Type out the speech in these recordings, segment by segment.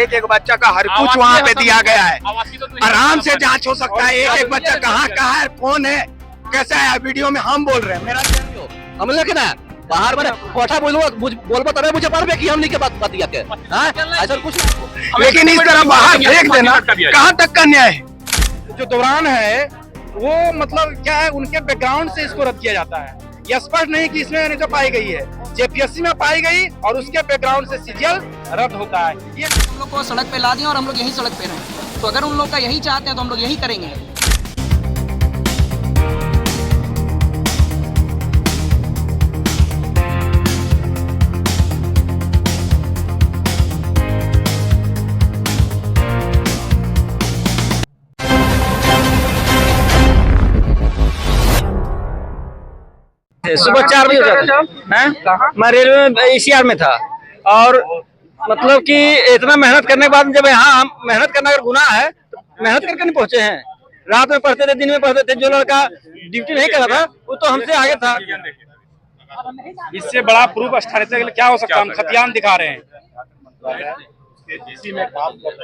एक एक बच्चा का हर कुछ वहाँ पे दिया गया है। आराम से जांच हो सकता है एक एक बच्चा कहाँ है, कौन है, कैसा है। वीडियो में हम बोल रहे हैं, मेरा हम लोग ना बाहर मैंने कोठा बोलबो तबे मुझे पड़बे कि हमनी के बात दिया के हां ऐसा कुछ। लेकिन इस तरह बाहर फेंक देना कहाँ तक का न्याय है। जो दौरान है वो मतलब क्या है, उनके बैकग्राउंड से इसको रद्द किया जाता है। यह स्पष्ट नहीं कि इसमें नहीं तो पाई गई है, जेपीएससी में पाई गई और उसके बैकग्राउंड से सीजीएल रद्द होता है। ये हम लोग को सड़क पे ला दिए और हम लोग यही सड़क पे रहे, तो अगर उन लोग का यही चाहते हैं तो हम लोग यही करेंगे। सुबह 4 बजे मैं रेलवे में ईसीआर में था, और मतलब कि इतना मेहनत करने के बाद जब यहाँ हम मेहनत करना अगर गुनाह है तो मेहनत करके नहीं पहुंचे हैं। रात में पढ़ते थे, दिन में पढ़ते थे। जो लड़का ड्यूटी नहीं कर रहा था वो तो हमसे आगे था। इससे बड़ा प्रूफ स्थापित के लिए क्या हो सकता है? हम खतियान दिखा रहे हैं।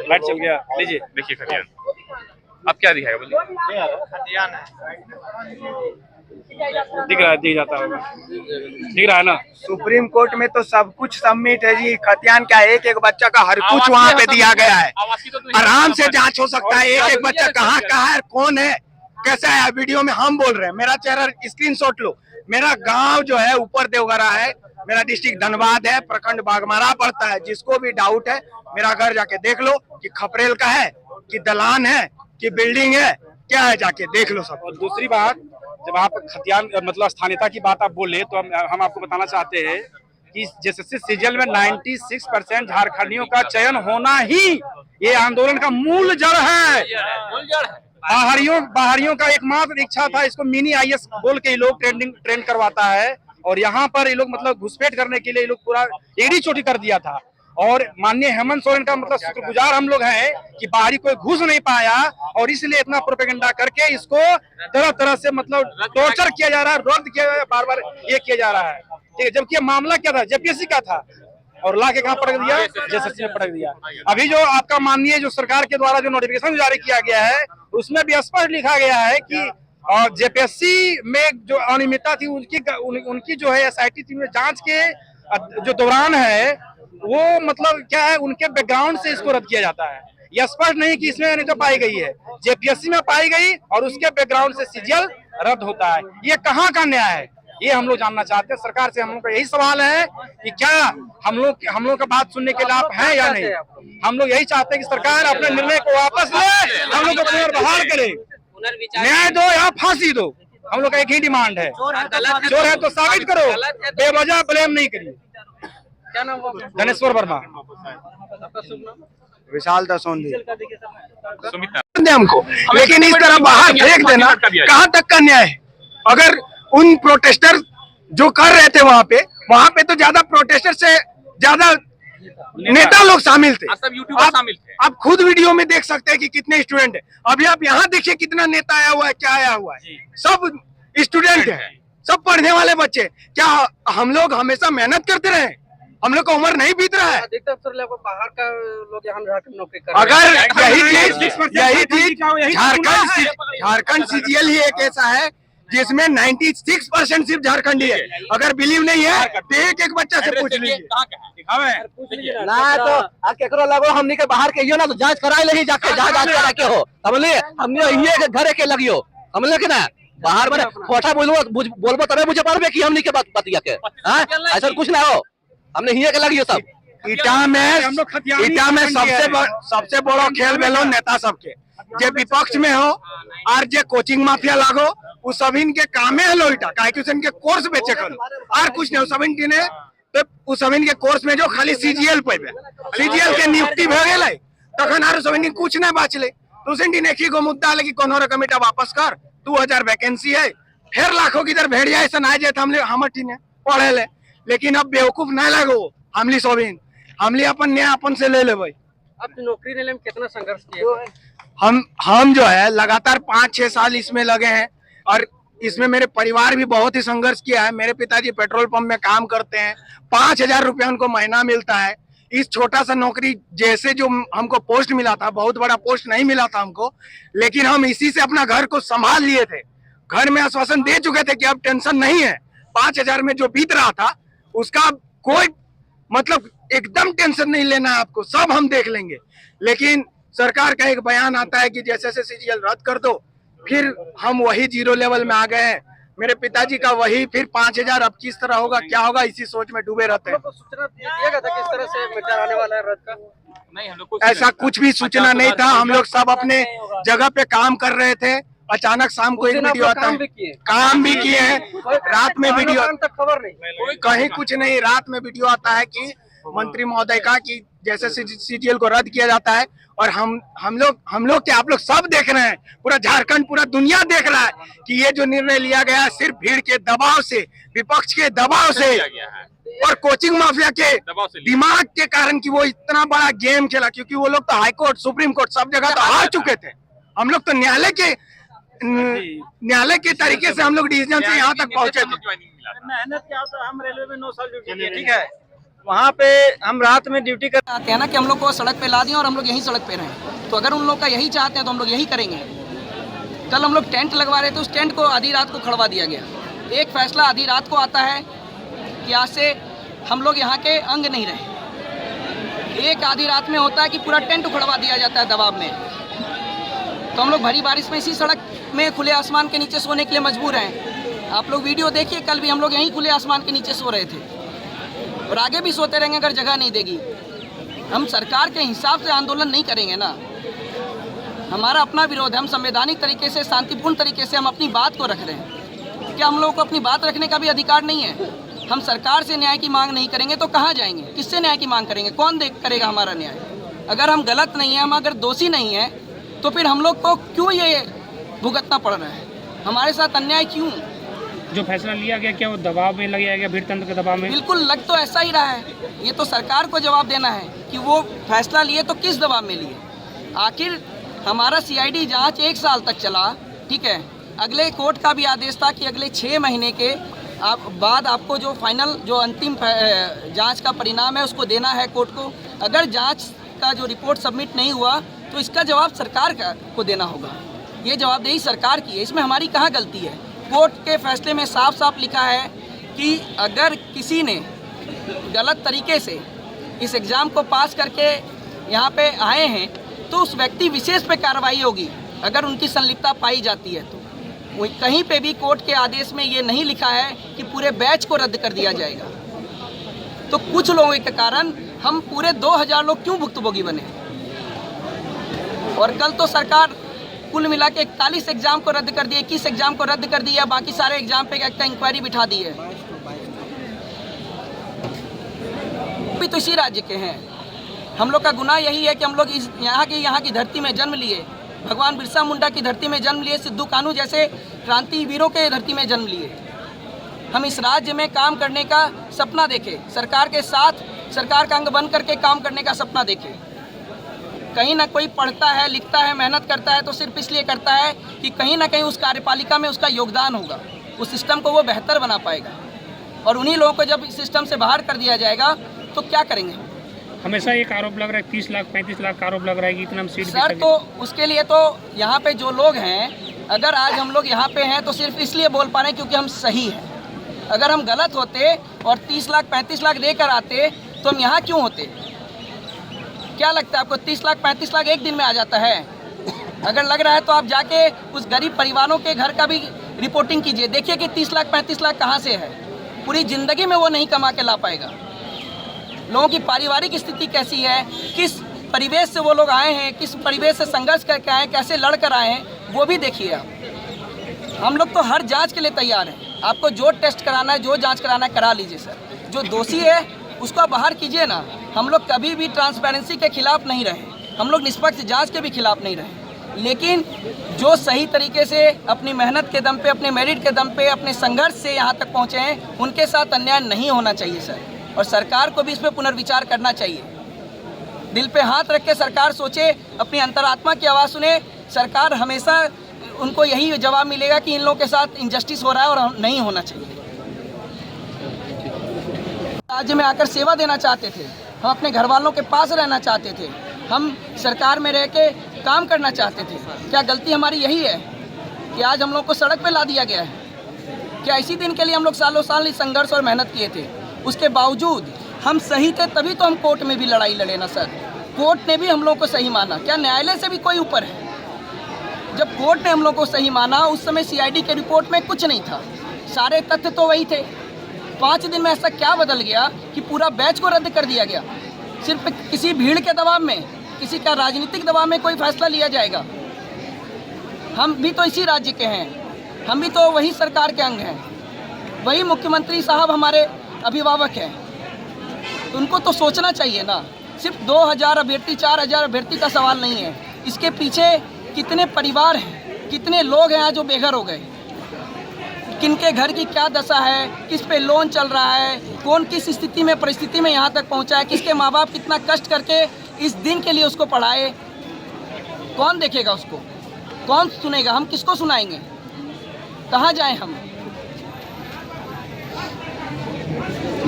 लाइट चल गया, लीजिए देखिए खतियान। अब क्या दिखाएगा बोलिए? खतियान है, दिख रहा है, दिख जाता होगा, दिख रहा है ना। सुप्रीम कोर्ट में तो सब कुछ सबमिट है जी। खतियान क्या, एक एक बच्चा का हर कुछ वहाँ पे दिया गया है। आराम से जांच हो सकता है एक एक बच्चा कहाँ है, कौन है, कैसा है। वीडियो में हम बोल रहे हैं, मेरा चेहरा स्क्रीनशॉट लो। मेरा गांव जो है ऊपर देवघरा है, मेरा डिस्ट्रिक्ट धनबाद है, प्रखंड बागमारा पड़ता है। जिसको भी डाउट है मेरा घर जाके देख लो कि खपरेल का है कि दलान है कि बिल्डिंग है, क्या है, जाके देख लो सब। और दूसरी बात, जब आप खतियान मतलब स्थानीयता की बात आप बोले तो हम आपको बताना चाहते हैं कि जेएसएससी सीजीएल में 96% झारखंडियों का चयन होना ही ये आंदोलन का मूल जड़ है। बाहरियों का एकमात्र इच्छा था, इसको मिनी आईएएस बोल के ये लोग ट्रेंड करवाता है, और यहाँ पर ये लोग मतलब घुसपैठ करने के लिए ये लोग पूरा एड़ी चोटी कर दिया था। और माननीय हेमंत सोरेन का मतलब शुक्रगुजार हम लोग हैं कि बाहरी कोई घुस नहीं पाया, और इसलिए इतना प्रोपेगेंडा करके इसको तरह तरह से मतलब टॉर्चर किया जा रहा है, रद्द किया जा रहा है, बार बार ये किया जा रहा है। ठीक है, जबकि मामला क्या था, जेपीएससी का था, और ला के कहाँ पटक दिया, जेएसएससी में पटक दिया। अभी जो आपका माननीय जो सरकार के द्वारा जो नोटिफिकेशन जारी किया गया है उसमें भी स्पष्ट लिखा गया है कि जेपीएससी में जो अनियमितता थी उनकी जो है एसआईटी टीम में जांच के जो दौरान है वो मतलब क्या है, उनके बैकग्राउंड से इसको रद्द किया जाता है। यह स्पष्ट नहीं कि इसमें नहीं तो पाई गई है, जेपीएससी में पाई गई और उसके बैकग्राउंड से सीजीएल रद्द होता है। ये कहाँ का न्याय है, ये हम लोग जानना चाहते हैं। सरकार से हम लोग का यही सवाल है कि क्या हम लोग का बात सुनने के लिए आप हैं या नहीं। हम लोग यही चाहते हैं कि सरकार अपने निर्णय को वापस ले, हम लोग को पुनर्बहाल करे, न्याय दो या फांसी दो। हम लोग का एक ही डिमांड है, चोर है तो साबित करो, बेवजह ब्लेम नहीं करिए। क्या नाम हुआ? धनेश्वर वर्मा। विशाल दसोंदी सुमित हमको। लेकिन इस तरह बाहर फेंक देना कहाँ तक का न्याय है। अगर उन प्रोटेस्टर जो कर रहे थे वहाँ पे तो ज्यादा प्रोटेस्टर से ज्यादा नेता लोग शामिल थे। सब यूट्यूबर शामिल थे। आप खुद वीडियो में देख सकते हैं कि कितने स्टूडेंट है। अभी आप यहाँ देखिए कितना नेता आया हुआ है, क्या आया हुआ है, सब स्टूडेंट है, सब पढ़ने वाले बच्चे। क्या हम लोग हमेशा मेहनत करते रहे? हम लोग का उम्र नहीं बीत रहा है। बाहर का लोग यहाँ नौकरी कर अगर यही चीज झारखंड सीजीएल ही एक ऐसा है जिसमें 96% सिर्फ झारखंडी है। अगर बिलीव नहीं है तो एक एक बच्चा से पूछ लीजिए। ना तो केकरो लगो हमनी के बाहर के ना तो जांच कराए लगी, जाके जांच करा के हो हमने ये घर के लगियो हमने के ना बाहर मैंने कोठा बोलबो तबे मुझे पड़बे कि हमनी के बात दिया के हां ऐसा कुछ ना हो। हमने हिये के लगियो सब ईटा में सबसे बड़ो खेल बेलो नेता सबके, जे विपक्ष में हो और जे कोचिंग माफिया लागो वो सभी के कामे है ईटा काहे कि उनके कोर्स बेचे करो और कुछ नहीं। सभी ने तो उस सभी के कोर्स में जो खाली सीजीएल पे सीजीएल के नियुक्ति भ गेलै तखन आरो सभी कुछ नहीं बाचले। तो उसी ने एक मुद्दा है कि कोनो कमिटा वापस कर, 2000 वैकेंसी है, फिर लाखों की इधर भेड़ जाए आ जाए हमले हमर टीने पढ़े ले। लेकिन अब बेवकूफ नहीं लगो, हमली सोबिन हमली अपन न्याय अपन से ले लेबै। अब नौकरी लेने में कितना संघर्ष किया? हम जो है लगातार 5-6 साल इसमें लगे हैं, और इसमें मेरे परिवार भी बहुत ही संघर्ष किया है। मेरे पिताजी पेट्रोल पंप में काम करते हैं, 5000 रुपया उनको महीना मिलता है। इस छोटा सा नौकरी जैसे जो हमको पोस्ट मिला था, बहुत बड़ा पोस्ट नहीं मिला था हमको, लेकिन हम इसी से अपना घर को संभाल लिए थे। घर में आश्वासन दे चुके थे कि अब टेंशन नहीं है, 5,000 में जो बीत रहा था उसका कोई मतलब एकदम टेंशन नहीं लेना है आपको, सब हम देख लेंगे। लेकिन सरकार का एक बयान आता है कि जैसे सीजीएल रद्द कर दो, फिर हम वही 0 लेवल में आ गए हैं। मेरे पिताजी का वही फिर 5,000 अब किस तरह होगा, क्या होगा, इसी सोच में डूबे रहते हैं। सूचना दिया गया था किस तरह से मीटर आने वाला है रद्द का? नहीं, हम लोग ऐसा कुछ भी सूचना नहीं था। हम लोग सब अपने जगह पे काम कर रहे थे। अचानक शाम को एक वीडियो आता है, काम भी किए हैं, रात में वीडियो तक खबर नहीं, कहीं कुछ नहीं, रात में वीडियो आता है कि मंत्री महोदय का कि जैसे सीजीएल को रद्द किया जाता है, और हम लोग क्या, आप लोग सब देख रहे हैं, पूरा झारखंड, पूरा दुनिया देख रहा है कि ये जो निर्णय लिया गया है सिर्फ भीड़ के दबाव से, विपक्ष के दबाव से और कोचिंग माफिया के दिमाग के कारण कि वो इतना बड़ा गेम खेला। क्योंकि वो लोग तो हाई कोर्ट, सुप्रीम कोर्ट सब जगह तो हार चुके थे। हम लोग तो न्यायालय के तरीके से हम लोग डिसीजन से यहाँ तक पहुंचे थे। मेहनत क्या होता, हम रेलवे में 9 साल ड्यूटी किए, ठीक है, वहाँ पे हम रात में ड्यूटी कर चाहते हैं ना कि हम लोग को सड़क पे ला दिया और हम लोग यहीं सड़क पे रहें। तो अगर उन लोग का यही चाहते हैं तो हम लोग यही करेंगे। कल हम लोग टेंट लगवा रहे थे, उस टेंट को आधी रात को खड़वा दिया गया। एक फैसला आधी रात को आता है कि आज से हम लोग यहाँ के अंग नहीं रहे। एक आधी रात में होता है कि पूरा टेंट उखड़वा दिया जाता है दबाव में। तो हम लोग भरी बारिश में इसी सड़क में खुले आसमान के नीचे सोने के लिए मजबूर हैं। आप लोग वीडियो देखिए, कल भी हम लोग यहीं खुले आसमान के नीचे सो रहे थे और आगे भी सोते रहेंगे अगर जगह नहीं देगी। हम सरकार के हिसाब से आंदोलन नहीं करेंगे ना, हमारा अपना विरोध है। हम संवैधानिक तरीके से, शांतिपूर्ण तरीके से हम अपनी बात को रख रहे हैं। क्या हम लोगों को अपनी बात रखने का भी अधिकार नहीं है? हम सरकार से न्याय की मांग नहीं करेंगे तो कहाँ जाएंगे, किससे न्याय की मांग करेंगे, कौन करेगा हमारा न्याय? अगर हम गलत नहीं हैं, हम अगर दोषी नहीं हैं, तो फिर हम लोग को क्यों ये भुगतना पड़ रहा है, हमारे साथ अन्याय क्यों? जो फैसला लिया गया, क्या वो दबाव में लगाया गया, भीड़ तंत्र के दबाव में? बिल्कुल लग तो ऐसा ही रहा है। ये तो सरकार को जवाब देना है कि वो फैसला लिए तो किस दबाव में लिए। आखिर हमारा सीआईडी जांच 1 साल तक चला, ठीक है, अगले कोर्ट का भी आदेश था कि अगले 6 महीने के बाद आपको जो फाइनल, जो अंतिम जांच का परिणाम है उसको देना है कोर्ट को। अगर जांच का जो रिपोर्ट सबमिट नहीं हुआ तो इसका जवाब सरकार को देना होगा। ये जवाबदेही सरकार की है, इसमें हमारी कहाँ गलती है? कोर्ट के फैसले में साफ साफ लिखा है कि अगर किसी ने गलत तरीके से इस एग्ज़ाम को पास करके यहाँ पे आए हैं तो उस व्यक्ति विशेष पे कार्रवाई होगी अगर उनकी संलिप्तता पाई जाती है। तो वही कहीं पे भी कोर्ट के आदेश में ये नहीं लिखा है कि पूरे बैच को रद्द कर दिया जाएगा। तो कुछ लोगों के कारण हम पूरे 2000 लोग क्यों भुक्तभोगी बने? और कल तो सरकार कुल मिला के 41 एग्जाम को रद्द कर दिया, 21 एग्जाम को रद्द कर दिया, बाकी सारे एग्जाम पे एक इंक्वायरी बिठा दी है। भी तो इसी राज्य के हैं। हम लोग का गुनाह यही है कि हम लोग इस यहाँ की धरती में जन्म लिए, भगवान बिरसा मुंडा की धरती में जन्म लिए, सिद्धू कान्हू जैसे क्रांति वीरों के धरती में जन्म लिए। हम इस राज्य में काम करने का सपना देखे, सरकार के साथ सरकार का अंग बन करके काम करने का सपना देखे। कहीं ना कोई पढ़ता है, लिखता है, मेहनत करता है तो सिर्फ इसलिए करता है कि कहीं ना कहीं उस कार्यपालिका में उसका योगदान होगा, उस सिस्टम को वो बेहतर बना पाएगा। और उन्हीं लोगों को जब इस सिस्टम से बाहर कर दिया जाएगा तो क्या करेंगे? हमेशा एक आरोप लग रहा है, 30 लाख 35 लाख का आरोप लग रहा है कि इतना हम सीट सर, तो उसके लिए तो यहाँ पे जो लोग हैं, अगर आज हम लोग यहाँ पे हैं तो सिर्फ इसलिए बोल पा रहे हैं क्योंकि हम सही हैं। अगर हम गलत होते और 30 लाख 35 लाख देकर आते तो हम यहाँ क्यों होते? क्या लगता है आपको 30 लाख 35 लाख एक दिन में आ जाता है? अगर लग रहा है तो आप जाके उस गरीब परिवारों के घर का भी रिपोर्टिंग कीजिए, देखिए कि 30 लाख 35 लाख कहाँ से है। पूरी ज़िंदगी में वो नहीं कमा के ला पाएगा। लोगों की पारिवारिक स्थिति कैसी है, किस परिवेश से वो लोग आए हैं, किस परिवेश से संघर्ष करके आए हैं, कैसे लड़ कर आए हैं, वो भी देखिए आप। हम लोग तो हर जांच के लिए तैयार हैं। आपको जो टेस्ट कराना है, जो जांच कराना है, करा लीजिए सर। जो दोषी है उसको बाहर कीजिए ना। हम लोग कभी भी ट्रांसपेरेंसी के खिलाफ नहीं रहे, हम लोग निष्पक्ष जांच के भी खिलाफ नहीं रहे, लेकिन जो सही तरीके से अपनी मेहनत के दम पे, अपने मेरिट के दम पे, अपने संघर्ष से यहाँ तक पहुँचे हैं, उनके साथ अन्याय नहीं होना चाहिए सर। और सरकार को भी इस पर पुनर्विचार करना चाहिए। दिल पे हाथ रख के सरकार सोचे, अपनी अंतरात्मा की आवाज़ सुने। सरकार हमेशा उनको यही जवाब मिलेगा कि इन लोगों के साथ इनजस्टिस हो रहा है और नहीं होना चाहिए। राज्य में आकर सेवा देना चाहते थे, हम अपने घर वालों के पास रहना चाहते थे, हम सरकार में रह के काम करना चाहते थे। क्या गलती हमारी यही है कि आज हम लोग को सड़क पे ला दिया गया है? क्या इसी दिन के लिए हम लोग सालों साल संघर्ष और मेहनत किए थे? उसके बावजूद हम सही थे, तभी तो हम कोर्ट में भी लड़ाई लड़े ना सर। कोर्ट ने भी हम लोग को सही माना। क्या न्यायालय से भी कोई ऊपर है? जब कोर्ट ने हम लोग को सही माना, उस समय सीआईडी के रिपोर्ट में कुछ नहीं था, सारे तथ्य तो वही थे। 5 दिन में ऐसा क्या बदल गया कि पूरा बैच को रद्द कर दिया गया? सिर्फ किसी भीड़ के दबाव में, किसी का राजनीतिक दबाव में कोई फैसला लिया जाएगा? हम भी तो इसी राज्य के हैं, हम भी तो वही सरकार के अंग हैं, वही मुख्यमंत्री साहब हमारे अभिभावक हैं, तो उनको तो सोचना चाहिए ना। सिर्फ 2000 अभ्यर्थी 4000 अभ्यर्थी का सवाल नहीं है, इसके पीछे कितने परिवार हैं, कितने लोग हैं आज जो बेघर हो गए, किनके घर की क्या दशा है, किस पे लोन चल रहा है, कौन किस स्थिति में परिस्थिति में यहाँ तक पहुँचा है, किसके माँ बाप कितना कष्ट करके इस दिन के लिए उसको पढ़ाए, कौन देखेगा उसको, कौन सुनेगा? हम किसको सुनाएंगे? कहाँ जाएं हम?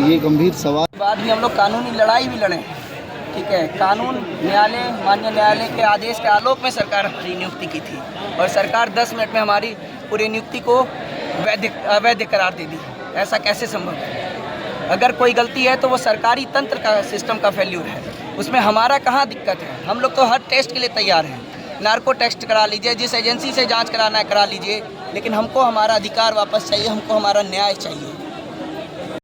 ये गंभीर सवाल बाद भी हम लोग कानूनी लड़ाई भी लड़े, ठीक है। कानून न्यायालय, माननीय न्यायालय के आदेश के आलोक में सरकार हमारी नियुक्ति की थी और सरकार 10 मिनट में हमारी पूरी नियुक्ति को अवैध करार दे दी। ऐसा कैसे संभव है? अगर कोई गलती है तो वो सरकारी तंत्र का, सिस्टम का फेल्यूर है, उसमें हमारा कहाँ दिक्कत है? हम लोग तो हर टेस्ट के लिए तैयार हैं। नार्को टेस्ट करा लीजिए, जिस एजेंसी से जांच कराना है करा लीजिए, लेकिन हमको हमारा अधिकार वापस चाहिए, हमको हमारा न्याय चाहिए।